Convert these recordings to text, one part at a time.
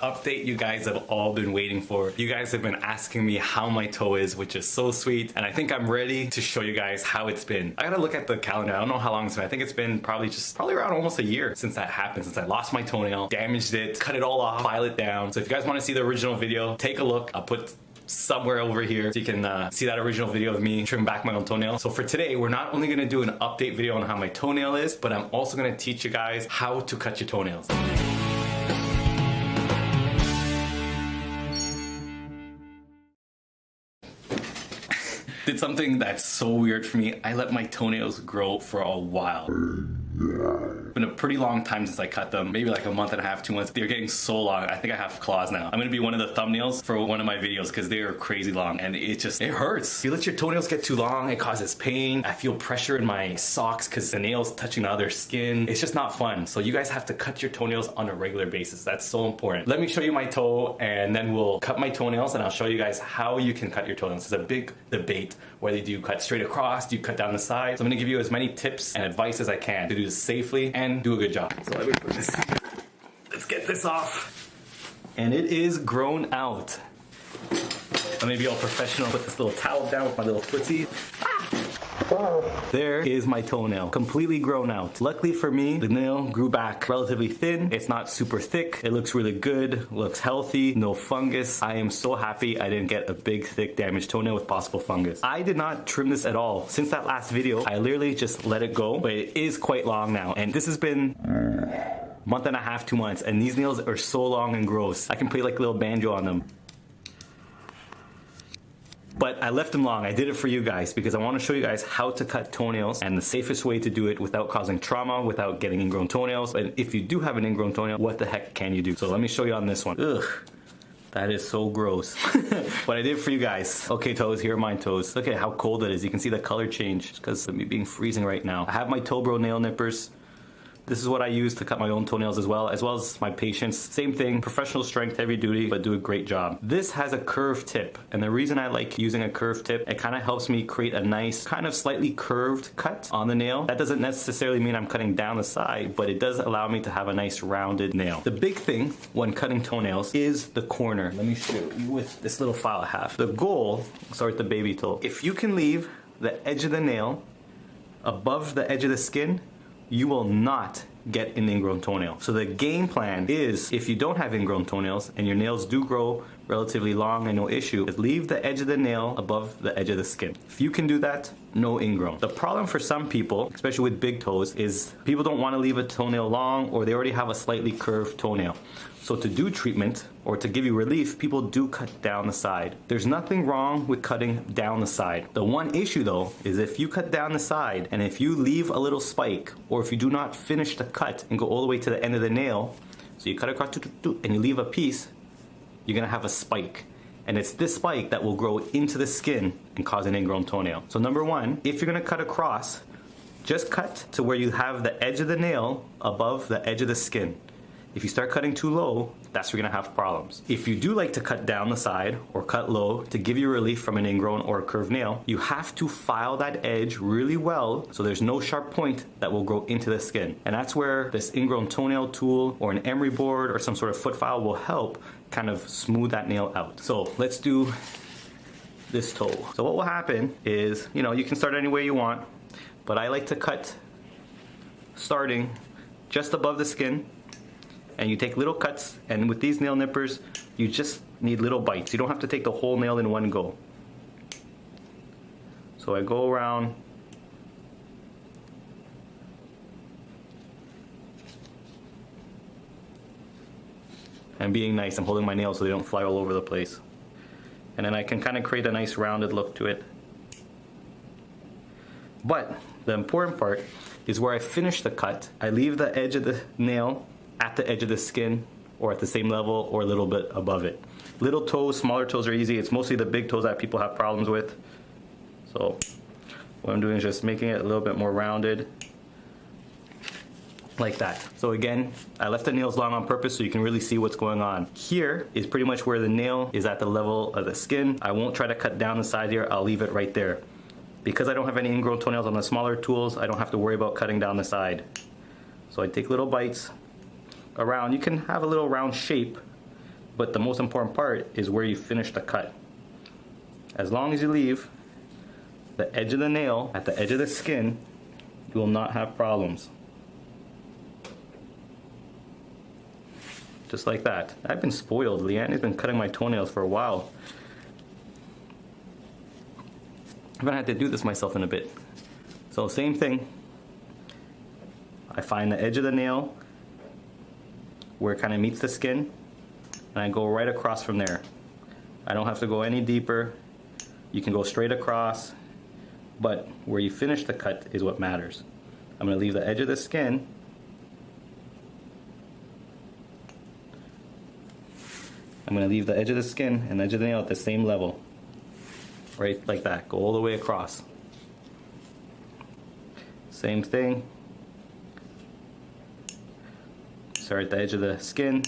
Update you guys have all been waiting for. You guys have been asking me how my toe is, which is so sweet, and I think I'm ready to show you guys how it's been. I gotta look at the calendar. I don't know how long it's been. I think it's been probably around almost a year since that happened, since I lost my toenail, damaged it, cut it all off, file it down. So if you guys want to see the original video, take a look. I'll put somewhere over here so you can see that original video of me trimming back my own toenail. So for today, we're not only gonna do an update video on how my toenail is, but I'm also gonna teach you guys how to cut your toenails. Did something that's so weird for me. I let my toenails grow for a while. It's been a pretty long time since I cut them, maybe like a month and a half, 2 months. They're getting so long. I think I have claws now. I'm gonna be one of the thumbnails for one of my videos because they are crazy long and it hurts. If you let your toenails get too long, it causes pain. I feel pressure in my socks because the nails touching the other skin. It's just not fun. So you guys have to cut your toenails on a regular basis. That's so important. Let me show you my toe and then we'll cut my toenails and I'll show you guys how you can cut your toenails. It's a big debate whether do you cut straight across, do you cut down the side. So I'm gonna give you as many tips and advice as I can to do this safely and do a good job. So let me put this, let's get this off. And it is grown out. Let me be all professional, put this little towel down with my little footsie. There is my toenail, completely grown out. Luckily for me, the nail grew back relatively thin. It's not super thick. It looks really good, looks healthy, no fungus. I am so happy I didn't get a big, thick, damaged toenail with possible fungus. I did not trim this at all. Since that last video, I literally just let it go, but it is quite long now. And this has been a month and a half, 2 months, and these nails are so long and gross. I can play like a little banjo on them. But I left them long. I did it for you guys because I want to show you guys how to cut toenails and the safest way to do it without causing trauma, without getting ingrown toenails. But if you do have an ingrown toenail, what the heck can you do? So let me show you on this one. Ugh, that is so gross. But I did it for you guys. Okay, toes, here are my toes. Look at how cold it is. You can see the color change because of me being freezing right now. I have my toe bro nail nippers. This is what I use to cut my own toenails as well as my patients. Same thing, professional strength, heavy duty, but do a great job. This has a curved tip, and the reason I like using a curved tip, it kind of helps me create a nice, kind of slightly curved cut on the nail. That doesn't necessarily mean I'm cutting down the side, but it does allow me to have a nice rounded nail. The big thing when cutting toenails is the corner. Let me show you with this little file I have. The goal, start with the baby toe. If you can leave the edge of the nail above the edge of the skin, you will not get an ingrown toenail. So the game plan is, if you don't have ingrown toenails and your nails do grow relatively long and no issue, is leave the edge of the nail above the edge of the skin. If you can do that, no ingrown. The problem for some people, especially with big toes, is people don't want to leave a toenail long or they already have a slightly curved toenail. So to do treatment or to give you relief, people do cut down the side. There's nothing wrong with cutting down the side. The one issue though is if you cut down the side and if you leave a little spike or if you do not finish the cut and go all the way to the end of the nail, so you cut across and you leave a piece, you're gonna have a spike. And it's this spike that will grow into the skin and cause an ingrown toenail. So number one, if you're gonna cut across, just cut to where you have the edge of the nail above the edge of the skin. If you start cutting too low, that's where you're gonna have problems. If you do like to cut down the side or cut low to give you relief from an ingrown or a curved nail, you have to file that edge really well so there's no sharp point that will grow into the skin. And that's where this ingrown toenail tool or an emery board or some sort of foot file will help kind of smooth that nail out. So let's do this toe. So what will happen is, you can start any way you want, but I like to cut starting just above the skin. And you take little cuts, and with these nail nippers, you just need little bites. You don't have to take the whole nail in one go. So I go around. And being nice, I'm holding my nails so they don't fly all over the place. And then I can kind of create a nice rounded look to it. But the important part is where I finish the cut. I leave the edge of the nail at the edge of the skin or at the same level or a little bit above it. Little toes, smaller toes are easy. It's mostly the big toes that people have problems with. So what I'm doing is just making it a little bit more rounded like that. So again, I left the nails long on purpose so you can really see what's going on. Here is pretty much where the nail is at the level of the skin. I won't try to cut down the side here. I'll leave it right there. Because I don't have any ingrown toenails on the smaller tools, I don't have to worry about cutting down the side. So I take little bites around. You can have a little round shape But the most important part is where you finish the cut. As long as you leave the edge of the nail at the edge of the skin, you will not have problems. Just like that. I've been spoiled. Leanne has been cutting my toenails for a while. I'm gonna have to do this myself in a bit. So same thing. I find the edge of the nail where it kind of meets the skin, and I go right across from there. I don't have to go any deeper. You can go straight across, but where you finish the cut is what matters. I'm gonna leave the edge of the skin. I'm gonna leave the edge of the skin and the edge of the nail at the same level. Right like that, go all the way across. Same thing. Start at the edge of the skin.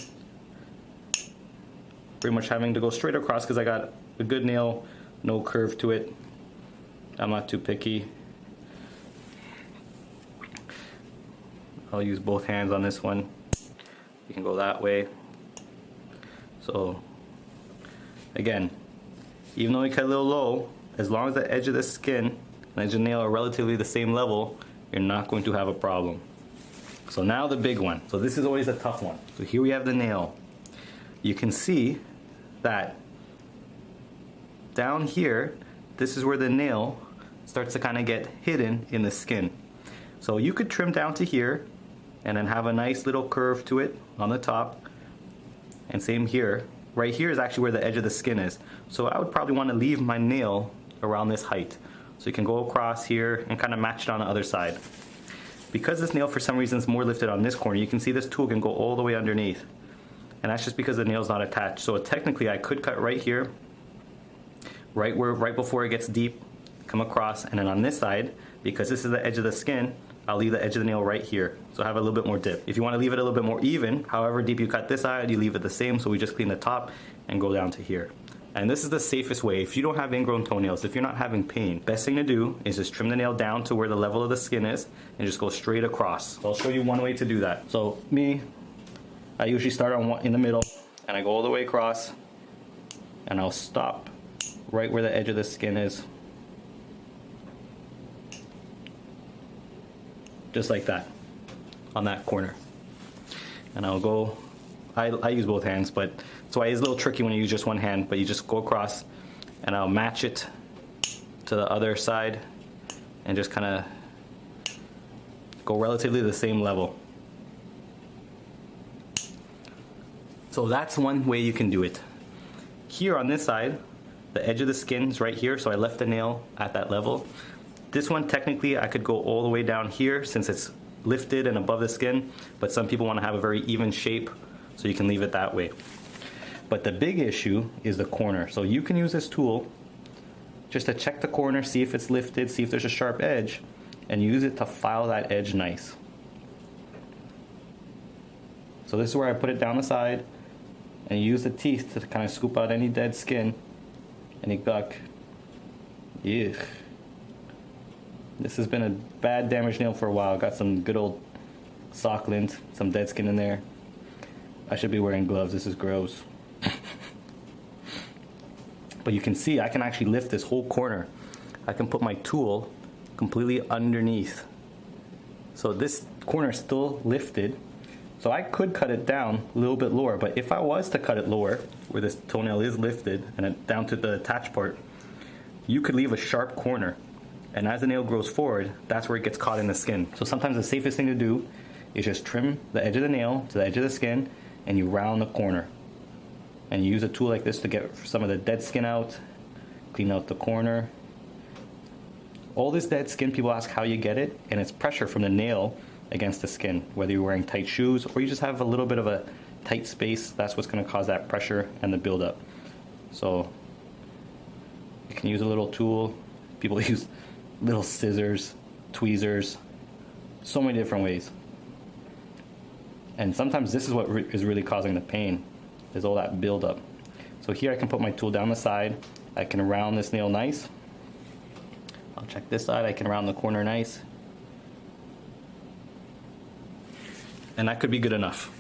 Pretty much having to go straight across because I got a good nail, no curve to it. I'm not too picky. I'll use both hands on this one. You can go that way. So again, even though you cut a little low, as long as the edge of the skin and the edge of the nail are relatively the same level, you're not going to have a problem. So now the big one. So this is always a tough one. So here we have the nail. You can see that down here, this is where the nail starts to kind of get hidden in the skin. So you could trim down to here and then have a nice little curve to it on the top. And same here. Right here is actually where the edge of the skin is. So I would probably want to leave my nail around this height. So you can go across here and kind of match it on the other side. Because this nail for some reason is more lifted on this corner, you can see this tool can go all the way underneath. And that's just because the nail's not attached. So technically I could cut right here, right before it gets deep, come across, and then on this side, because this is the edge of the skin, I'll leave the edge of the nail right here. So I have a little bit more dip. If you want to leave it a little bit more even, however deep you cut this side, you leave it the same. So we just clean the top and go down to here. And this is the safest way. If you don't have ingrown toenails, if you're not having pain, best thing to do is just trim the nail down to where the level of the skin is and just go straight across. So I'll show you one way to do that. So I usually start on one in the middle and I go all the way across and I'll stop right where the edge of the skin is. Just like that, on that corner. And I'll go, I use both hands, but that's why it's a little tricky when you use just one hand, but you just go across and I'll match it to the other side and just kind of go relatively the same level. So that's one way you can do it. Here on this side, the edge of the skin is right here, so I left the nail at that level. This one, technically, I could go all the way down here since it's lifted and above the skin, but some people want to have a very even shape, so you can leave it that way. But the big issue is the corner. So you can use this tool just to check the corner, see if it's lifted, see if there's a sharp edge, and use it to file that edge nice. So this is where I put it down the side, and you use the teeth to kind of scoop out any dead skin, any gunk. Ew. This has been a bad damaged nail for a while. Got some good old sock lint, some dead skin in there. I should be wearing gloves. This is gross. But you can see I can actually lift this whole corner. I can put my tool completely underneath. So this corner is still lifted. So I could cut it down a little bit lower, but if I was to cut it lower, where this toenail is lifted and it down to the attached part, you could leave a sharp corner. And as the nail grows forward, that's where it gets caught in the skin. So sometimes the safest thing to do is just trim the edge of the nail to the edge of the skin and you round the corner. And you use a tool like this to get some of the dead skin out, clean out the corner. All this dead skin, people ask how you get it, and it's pressure from the nail against the skin. Whether you're wearing tight shoes or you just have a little bit of a tight space, that's what's gonna cause that pressure and the buildup. So you can use a little tool. People use little scissors, tweezers, so many different ways. And sometimes this is what is really causing the pain, is all that buildup. So here I can put my tool down the side. I can round this nail nice. I'll check this side. I can round the corner nice. And that could be good enough.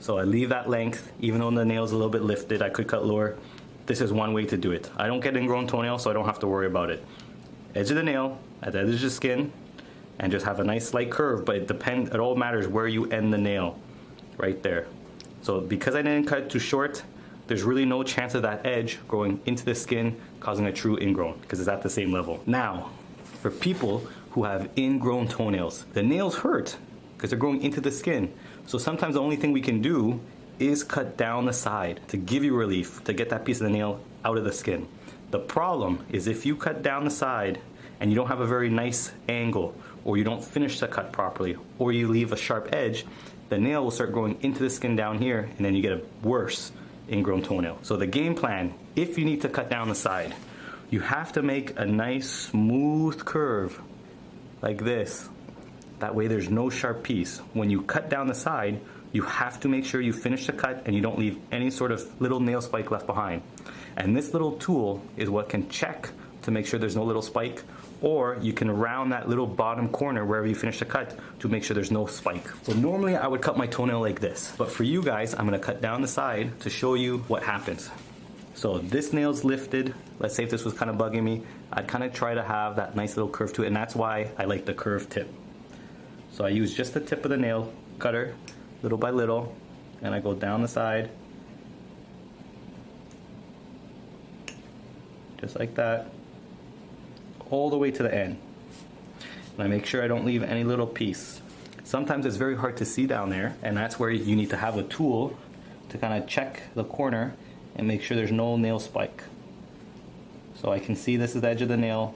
So I leave that length, even though the nail's a little bit lifted, I could cut lower. This is one way to do it. I don't get ingrown toenails, so I don't have to worry about it. Edge of the nail, at the edge of the skin, and just have a nice slight curve, but it all matters where you end the nail, right there. So because I didn't cut too short, there's really no chance of that edge growing into the skin, causing a true ingrown, because it's at the same level. Now, for people who have ingrown toenails, the nails hurt because they're growing into the skin. So sometimes the only thing we can do is cut down the side to give you relief, to get that piece of the nail out of the skin. The problem is if you cut down the side and you don't have a very nice angle, or you don't finish the cut properly, or you leave a sharp edge, the nail will start growing into the skin down here, and then you get a worse ingrown toenail. So the game plan, if you need to cut down the side, you have to make a nice smooth curve like this. That way there's no sharp piece. When you cut down the side, you have to make sure you finish the cut and you don't leave any sort of little nail spike left behind. And this little tool is what can check to make sure there's no little spike, or you can round that little bottom corner wherever you finish the cut to make sure there's no spike. So normally I would cut my toenail like this, but for you guys, I'm gonna cut down the side to show you what happens. So this nail's lifted. Let's say if this was kind of bugging me, I'd kind of try to have that nice little curve to it, and that's why I like the curved tip. So I use just the tip of the nail cutter, little by little, and I go down the side, just like that, all the way to the end. And I make sure I don't leave any little piece. Sometimes it's very hard to see down there, and that's where you need to have a tool to kind of check the corner and make sure there's no nail spike. So I can see this is the edge of the nail.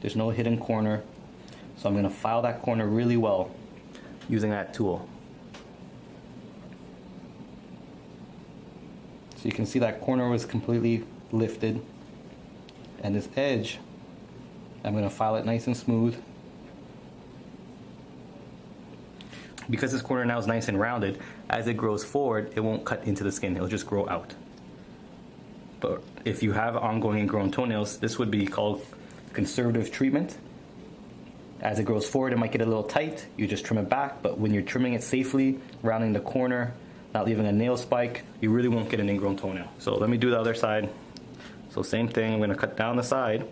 There's no hidden corner. So I'm going to file that corner really well using that tool. So you can see that corner was completely lifted. And this edge, I'm going to file it nice and smooth. Because this corner now is nice and rounded, as it grows forward, it won't cut into the skin, it'll just grow out. But if you have ongoing ingrown toenails, this would be called conservative treatment. As it grows forward, it might get a little tight, you just trim it back, but when you're trimming it safely, rounding the corner, not leaving a nail spike, you really won't get an ingrown toenail. So let me do the other side. So same thing, I'm going to cut down the side,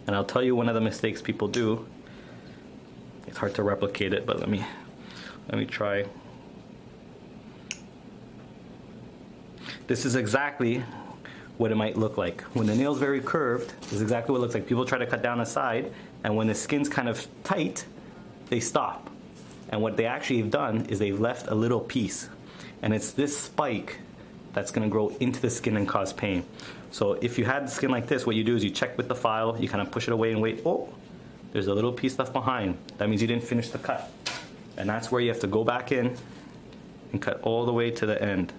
and I'll tell you one of the mistakes people do. It's hard to replicate it, but let me try. This is exactly what it might look like. When the nail's very curved, this is exactly what it looks like. People try to cut down the side, and when the skin's kind of tight, they stop. And what they actually have done is they've left a little piece. And it's this spike that's gonna grow into the skin and cause pain. So if you had the skin like this, what you do is you check with the file, you kind of push it away and wait. Oh, there's a little piece left behind. That means you didn't finish the cut. And that's where you have to go back in and cut all the way to the end.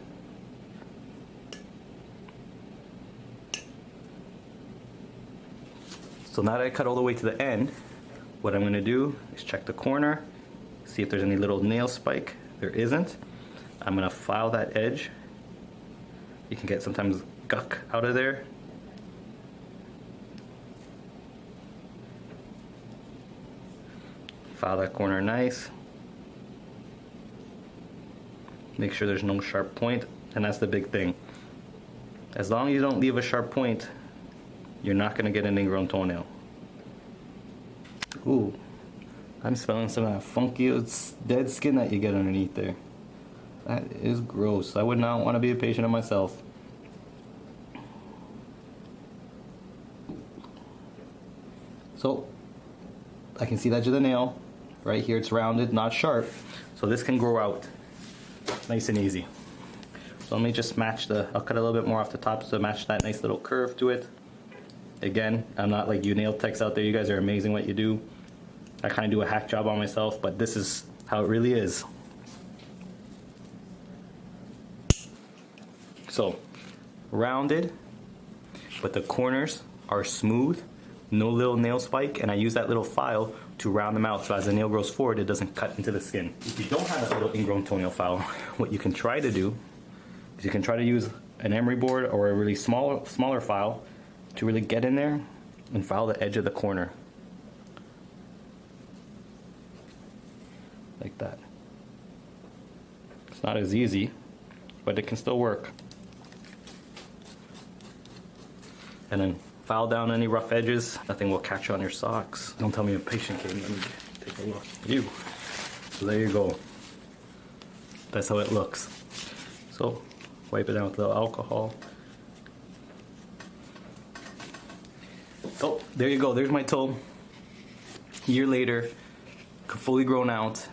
So now that I cut all the way to the end, what I'm gonna do is check the corner, see if there's any little nail spike. There isn't. I'm gonna file that edge. You can get sometimes guck out of there. File that corner nice. Make sure there's no sharp point, and that's the big thing. As long as you don't leave a sharp point, you're not gonna get an ingrown toenail. Ooh, I'm smelling some of that funky dead skin that you get underneath there. That is gross. I would not want to be a patient of myself. So, I can see the edge of the nail. Right here it's rounded, not sharp. So this can grow out nice and easy. So let me just match I'll cut a little bit more off the top to match that nice little curve to it. Again, I'm not like you nail techs out there. You guys are amazing what you do. I kind of do a hack job on myself, but this is how it really is. So, rounded, but the corners are smooth, no little nail spike, and I use that little file to round them out so as the nail grows forward, it doesn't cut into the skin. If you don't have that little ingrown toenail file, what you can try to do is you can try to use an emery board or a really smaller file to really get in there and file the edge of the corner. Like that. It's not as easy, but it can still work. And then file down any rough edges. Nothing will catch on your socks. Don't tell me you're patient, kid. Let me take a look. So there you go. That's how it looks. So wipe it down with a little alcohol. So there you go. There's my toe. A year later, fully grown out.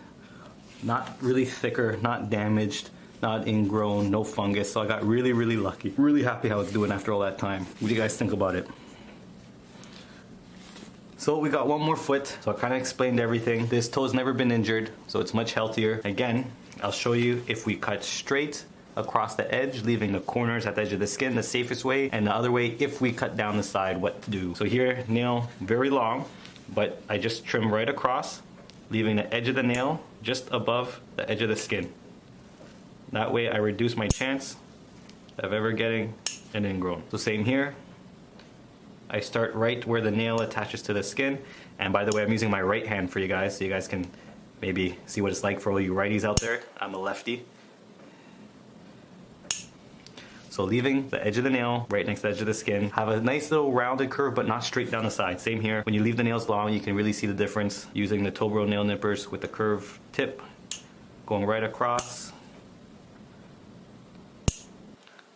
Not really thicker, not damaged, not ingrown, no fungus. So I got really, really lucky. Really happy how it's doing after all that time. What do you guys think about it? So we got one more foot. So I kind of explained everything. This toe's never been injured, so it's much healthier. Again, I'll show you if we cut straight across the edge, leaving the corners at the edge of the skin, the safest way, and the other way, if we cut down the side, what to do. So here, nail very long, but I just trim right across, leaving the edge of the nail just above the edge of the skin. That way I reduce my chance of ever getting an ingrown. So same here. I start right where the nail attaches to the skin. And by the way, I'm using my right hand for you guys, so you guys can maybe see what it's like for all you righties out there. I'm a lefty. So leaving the edge of the nail right next to the edge of the skin. Have a nice little rounded curve, but not straight down the side. Same here. When you leave the nails long, you can really see the difference using the Tobro nail nippers with the curved tip going right across.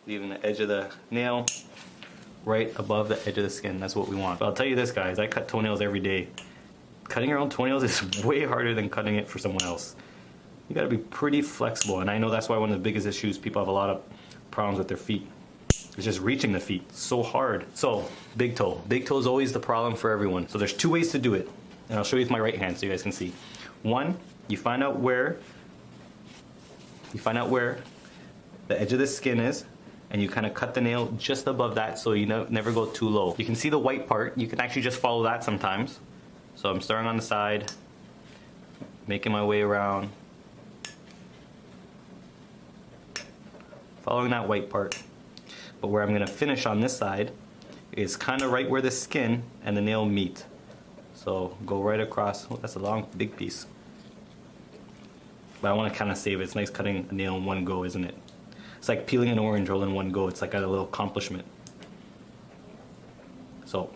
Leaving the edge of the nail right above the edge of the skin. That's what we want. But I'll tell you this, guys, I cut toenails every day. Cutting your own toenails is way harder than cutting it for someone else. You gotta be pretty flexible, and I know that's why one of the biggest issues, people have a lot of problems with their feet. It's just reaching the feet. It's so hard. So, big toe. Big toe is always the problem for everyone. So there's two ways to do it. And I'll show you with my right hand so you guys can see. One, you find out where the edge of the skin is, and you kind of cut the nail just above that so you never go too low. You can see the white part. You can actually just follow that sometimes. So I'm starting on the side, making my way around, following that white part. But where I'm gonna finish on this side is kind of right where the skin and the nail meet. So go right across. Oh, that's a long, big piece. But I wanna kind of save it. It's nice cutting a nail in one go, isn't it? It's like peeling an orange all in one go. It's like a little accomplishment. So,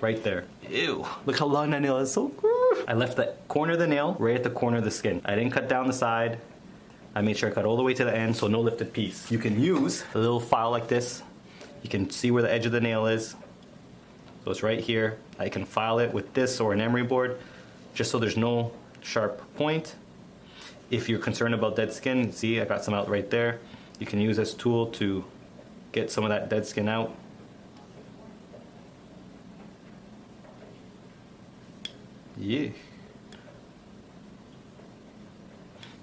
right there. Ew, look how long that nail is. So gross. I left the corner of the nail right at the corner of the skin. I didn't cut down the side. I made sure I cut all the way to the end, so no lifted piece. You can use a little file like this. You can see where the edge of the nail is. So it's right here. I can file it with this or an emery board, just so there's no sharp point. If you're concerned about dead skin, see, I got some out right there. You can use this tool to get some of that dead skin out. Yeah.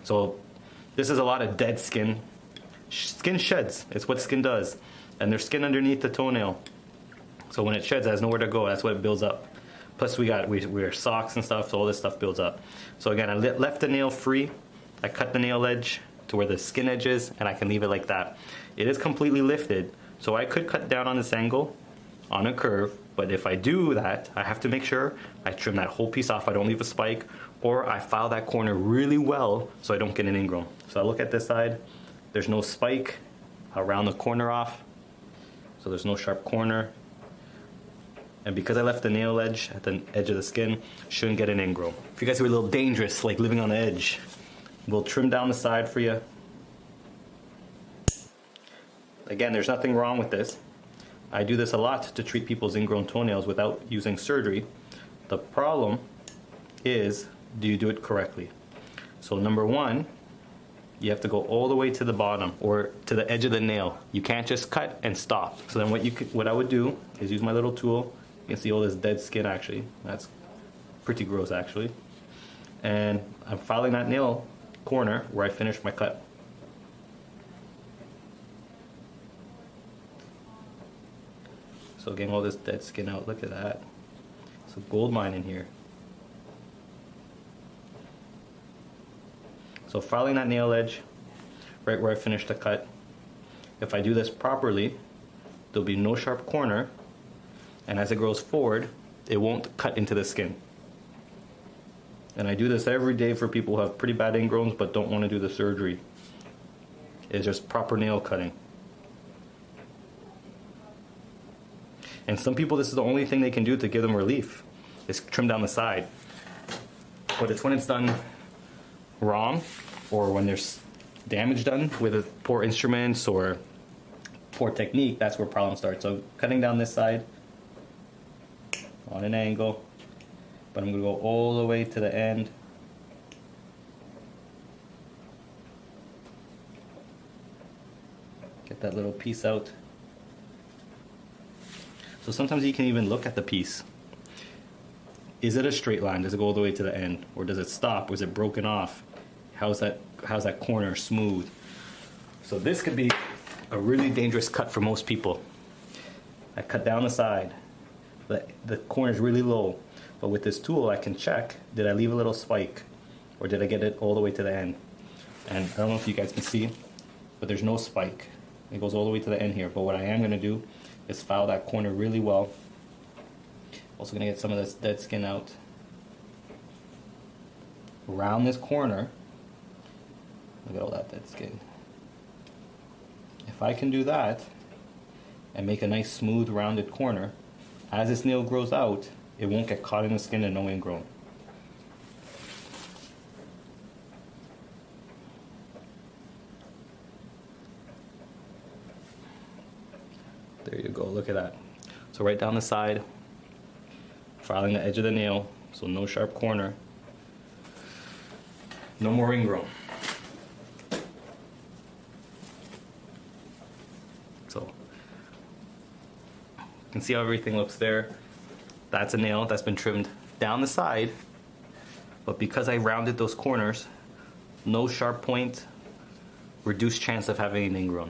So this is a lot of dead skin. Skin sheds. It's what skin does. And there's skin underneath the toenail. So when it sheds, it has nowhere to go. That's what it builds up. Plus we wear socks and stuff, so all this stuff builds up. So again, I left the nail free. I cut the nail edge to where the skin edge is, and I can leave it like that. It is completely lifted, so I could cut down on this angle on a curve, but if I do that, I have to make sure I trim that whole piece off. I don't leave a spike, or I file that corner really well so I don't get an ingrown. So I look at this side, there's no spike. I'll round the corner off, so there's no sharp corner. And because I left the nail edge at the edge of the skin, shouldn't get an ingrown. If you guys are a little dangerous, like living on the edge, we'll trim down the side for you. Again, there's nothing wrong with this. I do this a lot to treat people's ingrown toenails without using surgery. The problem is, do you do it correctly? So number one, you have to go all the way to the bottom or to the edge of the nail. You can't just cut and stop. So then what I would do is use my little tool. You can see all this dead skin actually. That's pretty gross actually. And I'm filing that nail corner where I finished my cut. So getting all this dead skin out, look at that. It's a gold mine in here. So filing that nail edge right where I finished the cut. If I do this properly, there'll be no sharp corner, and as it grows forward, it won't cut into the skin. And I do this every day for people who have pretty bad ingrowns but don't want to do the surgery. It's just proper nail cutting. And some people, this is the only thing they can do to give them relief, is trim down the side. But it's when it's done wrong, or when there's damage done with poor instruments or poor technique, that's where problems start. So cutting down this side on an angle, but I'm going to go all the way to the end. Get that little piece out. So sometimes you can even look at the piece. Is it a straight line? Does it go all the way to the end? Or does it stop? Or is it broken off? How's that corner smooth? So this could be a really dangerous cut for most people. I cut down the side. The corner is really low. But with this tool I can check, did I leave a little spike? Or did I get it all the way to the end? And I don't know if you guys can see, but there's no spike. It goes all the way to the end here. But what I am going to do is file that corner really well. Also going to get some of this dead skin out. Around this corner, look at all that dead skin. If I can do that and make a nice smooth rounded corner, as this nail grows out, it won't get caught in the skin and no ingrown. There you go, look at that. So right down the side, filing the edge of the nail, so no sharp corner. No more ingrown. So, you can see how everything looks there. That's a nail that's been trimmed down the side, but because I rounded those corners, no sharp point, reduced chance of having an ingrown.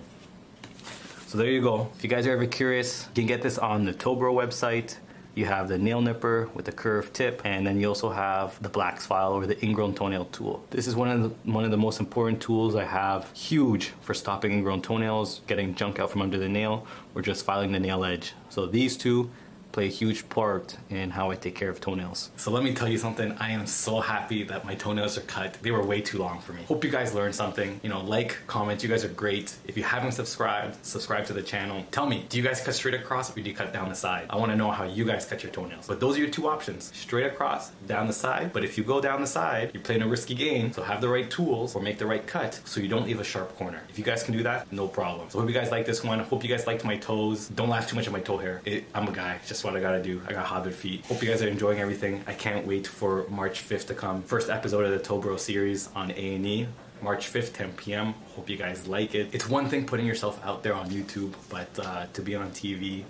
So there you go. If you guys are ever curious, you can get this on the Tobro website. You have the nail nipper with the curved tip, and then you also have the Black's file or the ingrown toenail tool. This is one of the most important tools I have. Huge for stopping ingrown toenails, getting junk out from under the nail, or just filing the nail edge. So these two play a huge part in how I take care of toenails. So let me tell you something, I am so happy that my toenails are cut. They were way too long for me. Hope you guys learned something. You know, like, comment, you guys are great. If you haven't subscribed, subscribe to the channel. Tell me, do you guys cut straight across or do you cut down the side? I wanna know how you guys cut your toenails. But those are your two options, straight across, down the side. But if you go down the side, you're playing a risky game, so have the right tools or make the right cut so you don't leave a sharp corner. If you guys can do that, no problem. So hope you guys like this one. Hope you guys liked my toes. Don't laugh too much at my toe hair. I'm a guy, it's just what I gotta do. I got hobbit feet. Hope you guys are enjoying everything. I can't wait for March 5th to come. First episode of the Tobro series on A&E. March 5th, 10 p.m. Hope you guys like it. It's one thing putting yourself out there on YouTube, but to be on TV,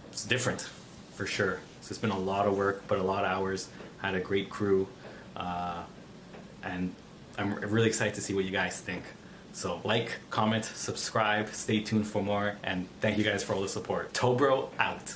it's different, for sure. So it's been a lot of work, but a lot of hours. Had a great crew, and I'm really excited to see what you guys think. So like, comment, subscribe, stay tuned for more, and thank you guys for all the support. Tobro out.